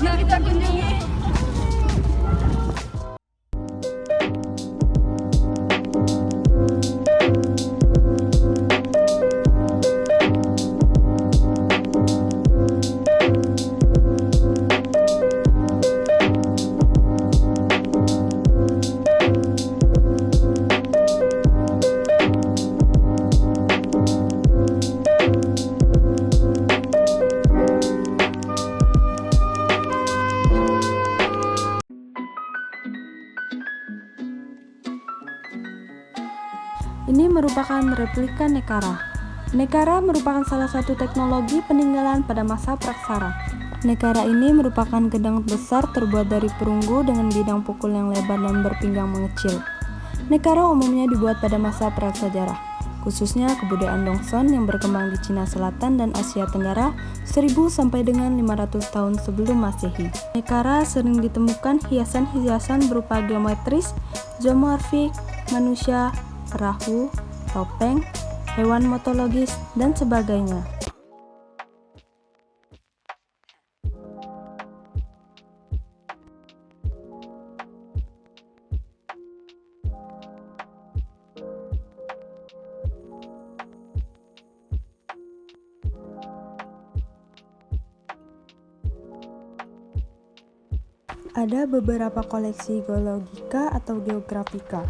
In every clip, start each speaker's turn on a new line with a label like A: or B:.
A: Yuk kita kunjungi.
B: Ini merupakan replika Nekara. Nekara merupakan salah satu teknologi peninggalan pada masa Praksara. Nekara ini merupakan gedang besar terbuat dari perunggu dengan bidang pukul yang lebar dan berpinggang mengecil. Nekara umumnya dibuat pada masa prasejarah, khususnya kebudayaan Dongson yang berkembang di Cina Selatan dan Asia Tenggara 1000 sampai dengan 500 tahun sebelum Masehi. Nekara sering ditemukan hiasan-hiasan berupa geometris, zoomorfik, manusia, perahu, topeng, hewan mitologis, dan sebagainya. Ada beberapa koleksi geologika atau geografika.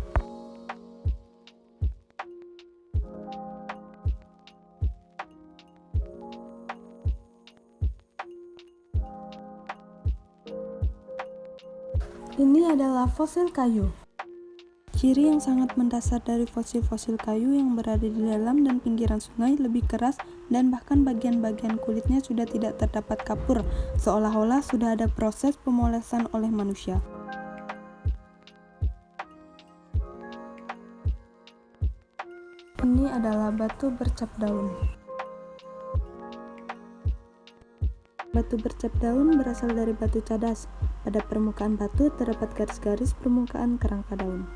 B: Ini adalah fosil kayu. Ciri yang sangat mendasar dari fosil-fosil kayu yang berada di dalam dan pinggiran sungai lebih keras dan bahkan bagian-bagian kulitnya sudah tidak terdapat kapur, seolah-olah sudah ada proses pemolesan oleh manusia. Ini adalah batu bercap daun. Batu bercap daun berasal dari batu cadas. Pada permukaan batu terdapat garis-garis permukaan kerangka daun.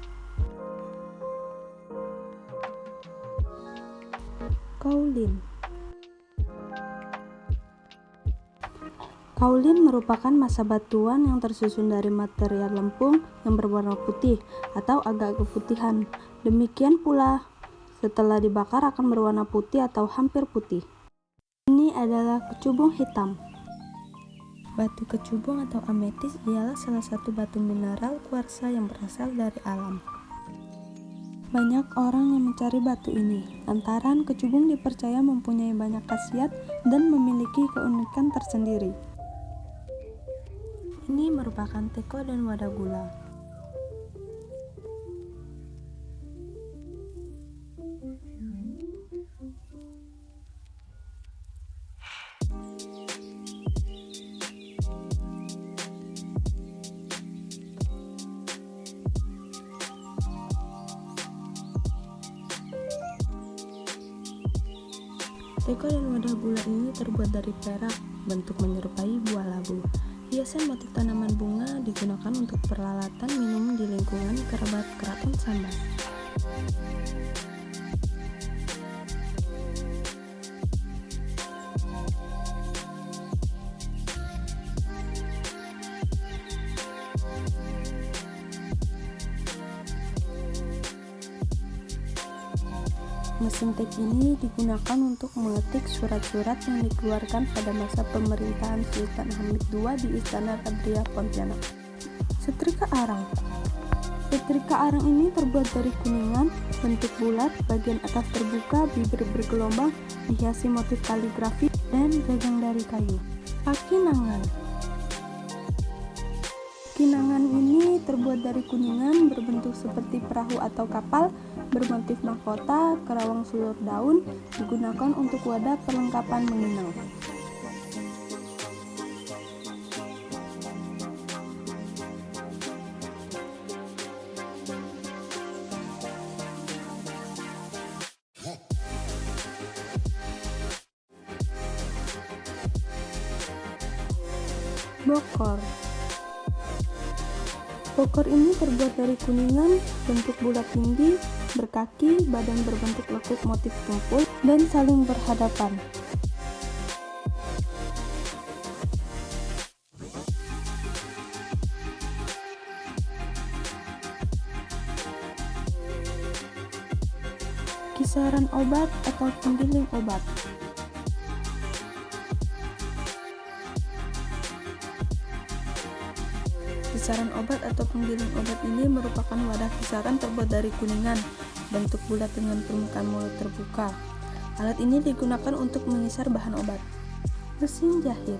B: Kaolin. Kaolin merupakan massa batuan yang tersusun dari material lempung yang berwarna putih atau agak keputihan. Demikian pula setelah dibakar akan berwarna putih atau hampir putih. Ini adalah kecubung hitam. Batu kecubung atau ametis ialah salah satu batu mineral kuarsa yang berasal dari alam. Banyak orang yang mencari batu ini, lantaran kecubung dipercaya mempunyai banyak khasiat dan memiliki keunikan tersendiri. Ini merupakan teko dan wadah gula. Teko dan wadah gula ini terbuat dari perak, bentuk menyerupai buah labu. Hiasan motif tanaman bunga digunakan untuk peralatan minum di lingkungan kerabat Keraton Sambas. Mesin teks ini digunakan untuk mengetik surat-surat yang dikeluarkan pada masa pemerintahan Sultan Hamid II di Istana Kadriah Pontianak. Setrika arang. Setrika arang ini terbuat dari kuningan, bentuk bulat, bagian atas terbuka, bibir bergelombang, dihiasi motif kaligrafi, dan gagang dari kayu. Pakinangan. Kinangan ini terbuat dari kuningan, berbentuk seperti perahu atau kapal, bermotif mahkota, kerawang sulur daun, digunakan untuk wadah perlengkapan menginang. Bokor. Bokor ini terbuat dari kuningan, bentuk bulat tinggi, berkaki, badan berbentuk lekuk motif tumpul, dan saling berhadapan. Kisaran obat atau penggiling obat. Kisaran obat atau penggiling obat ini merupakan wadah kisaran terbuat dari kuningan, bentuk bulat dengan permukaan mulut terbuka. Alat ini digunakan untuk mengisar bahan obat. Mesin jahit.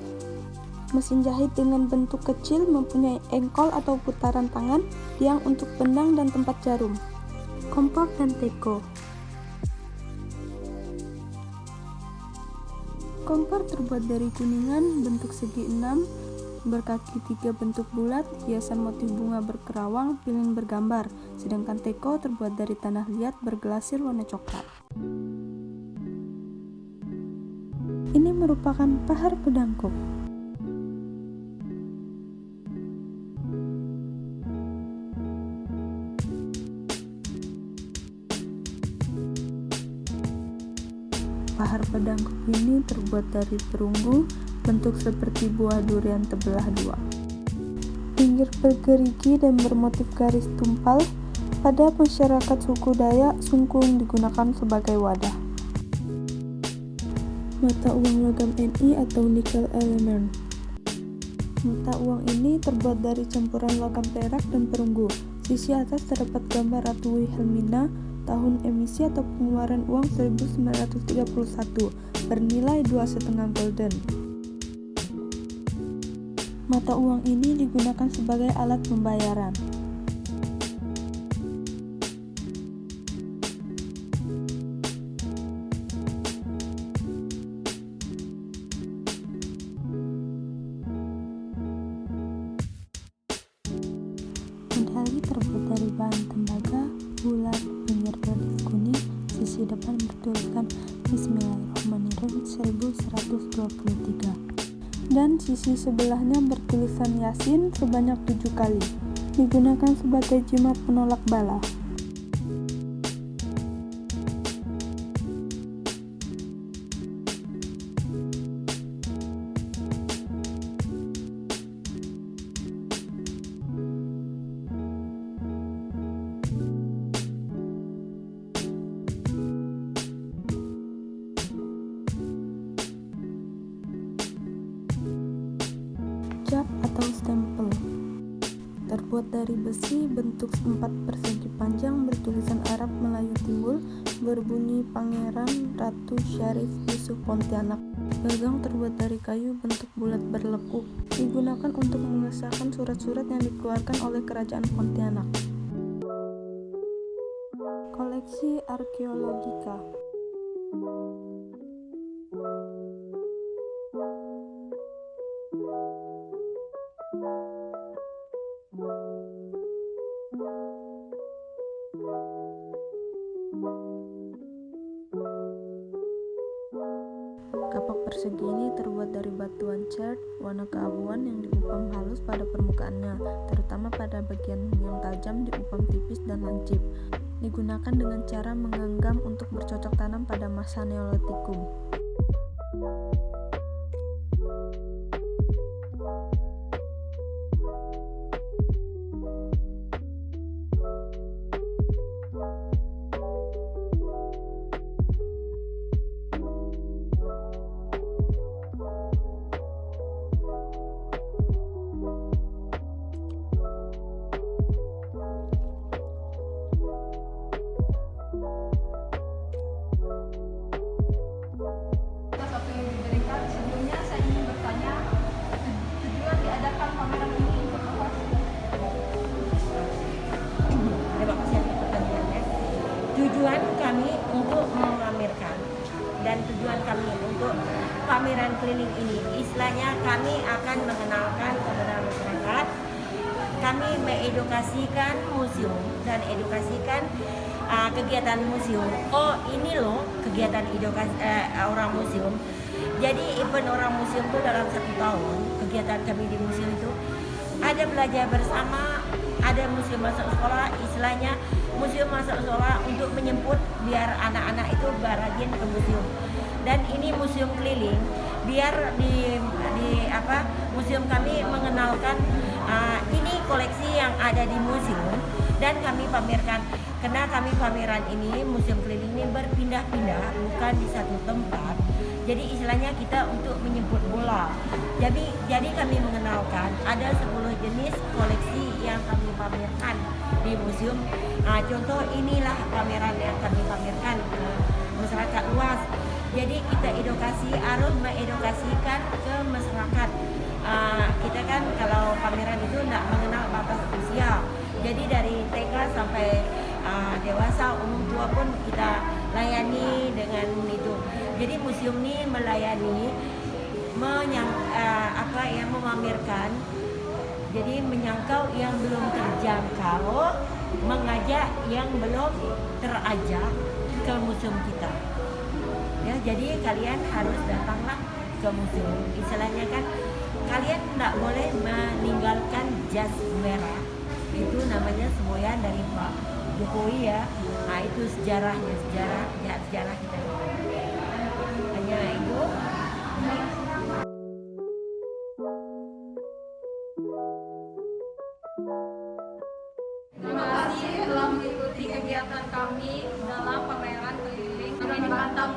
B: Mesin jahit dengan bentuk kecil mempunyai engkol atau putaran tangan, tiang untuk benang dan tempat jarum. Kompor dan teko. Kompor terbuat dari kuningan, bentuk segi 6, berkaki 3 bentuk bulat, hiasan motif bunga berkerawang, pilin bergambar. Sedangkan teko terbuat dari tanah liat bergelasir warna coklat. Ini merupakan pahar pedangkuk. Pahar pedangkuk ini terbuat dari perunggu, bentuk seperti buah durian terbelah dua. Pinggir bergerigi dan bermotif garis tumpal. Pada masyarakat suku Dayak, sungkung digunakan sebagai wadah. Mata uang logam Ni atau nickel element. Mata uang ini terbuat dari campuran logam perak dan perunggu. Sisi atas terdapat gambar Ratu Wilhelmina, tahun emisi atau pengeluaran uang 1931, bernilai 2,5 gulden. Mata uang ini digunakan sebagai alat pembayaran. Medali terbuat dari bahan tembaga, bulat, pinggir relief kuning, sisi depan bertuliskan Bismillahirrahmanirrahim 1123 dan sisi sebelahnya bertulisan Yasin sebanyak 7 kali. Digunakan sebagai jimat penolak bala. Cap atau stempel terbuat dari besi, bentuk 4 persegi panjang, bertulisan Arab Melayu Timbul, berbunyi Pangeran Ratu Syarif Yusuf Pontianak. Gagang terbuat dari kayu, bentuk bulat berlekuk, digunakan untuk mengesahkan surat-surat yang dikeluarkan oleh Kerajaan Pontianak. Koleksi arkeologika. Kapak persegi ini terbuat dari batuan chert warna keabuan yang diupam halus pada permukaannya, terutama pada bagian yang tajam diupam tipis dan lancip. Digunakan dengan cara menggenggam untuk bercocok tanam pada masa Neolitikum.
A: Sebelumnya saya ingin bertanya, tujuan diadakan pameran ini untuk apa?
C: Terima kasih atas pertanyaannya. Tujuan kami untuk memamerkan dan tujuan kami untuk pameran keliling ini, istilahnya kami akan mengenalkan kepada masyarakat, kami mengedukasikan museum dan edukasikan kegiatan museum. Oh, ini loh kegiatan edukasi orang museum. Jadi event orang museum itu dalam 1 tahun kegiatan kami di museum itu ada belajar bersama, ada museum masuk sekolah, istilahnya museum masuk sekolah untuk menyebut biar anak-anak itu berajin ke museum. Dan ini museum keliling biar di museum kami mengenalkan ini koleksi yang ada di museum dan kami pamerkan Karena kami pameran ini, museum keliling ini berpindah-pindah, bukan di satu tempat. Jadi istilahnya kita untuk menjemput bola. Jadi kami mengenalkan ada 10 jenis koleksi yang kami pamerkan di museum. Nah, contoh inilah pameran yang kami pamerkan ke masyarakat luas. Jadi kita harus mengedukasikan ke masyarakat. Kita kan kalau pameran itu tidak mengenal batas usia. Jadi dari TK sampai dewasa, umum tua pun kita layani dengan itu. Jadi museum ini melayani memamerkan. Jadi menyangkau yang belum terjangkau, mengajak yang belum terajak ke museum kita. Ya, jadi kalian harus datanglah ke museum. Istilahnya kan kalian tidak boleh meninggalkan jas merah. Itu namanya semboyan dari Pak Jokowi ya. Nah, itu sejarahnya, sejarah kita. Hanya itu.
A: Terima kasih telah mengikuti kegiatan kami dalam pameran keliling. Kami di Batam,